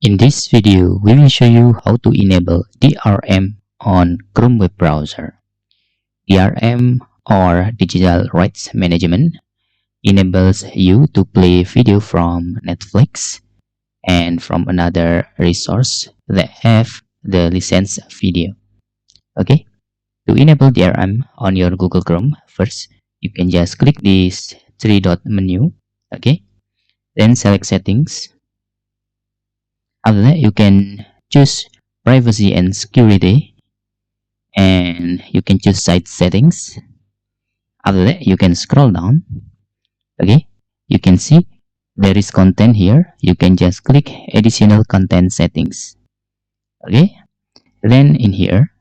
In this video, we will show you how to enable DRM on Chrome web browser. DRM, or Digital Rights Management, enables you to play video from Netflix and from another resource that have the licensed video. Okay, to enable DRM on your Google Chrome, first you can just click this three-dot menu. Okay, then select Settings. After that, you can choose Privacy and Security, and you can choose Site Settings. After that, you can scroll down. Okay, you can see there is content here. You can just click Additional Content Settings. Okay, then in here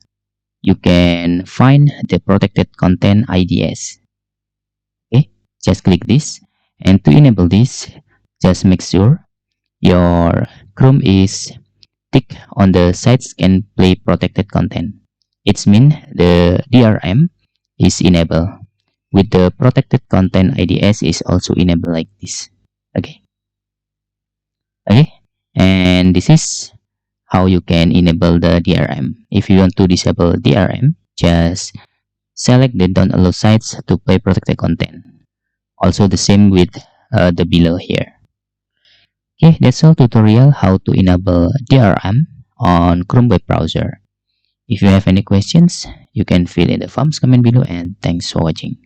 you can find the Protected Content IDs. Okay, just click this, and to enable this, just make sure your Chrome is tick on the sites can play protected content. It means the DRM is enabled. With the protected content IDs is also enabled like this. Okay, and this is how you can enable the DRM. If you want to disable DRM, just select the don't allow sites to play protected content. Also the same with the below here. Okay, that's all tutorial how to enable DRM on Chrome web browser. If you have any questions, you can fill in the forms comment below, and thanks for watching.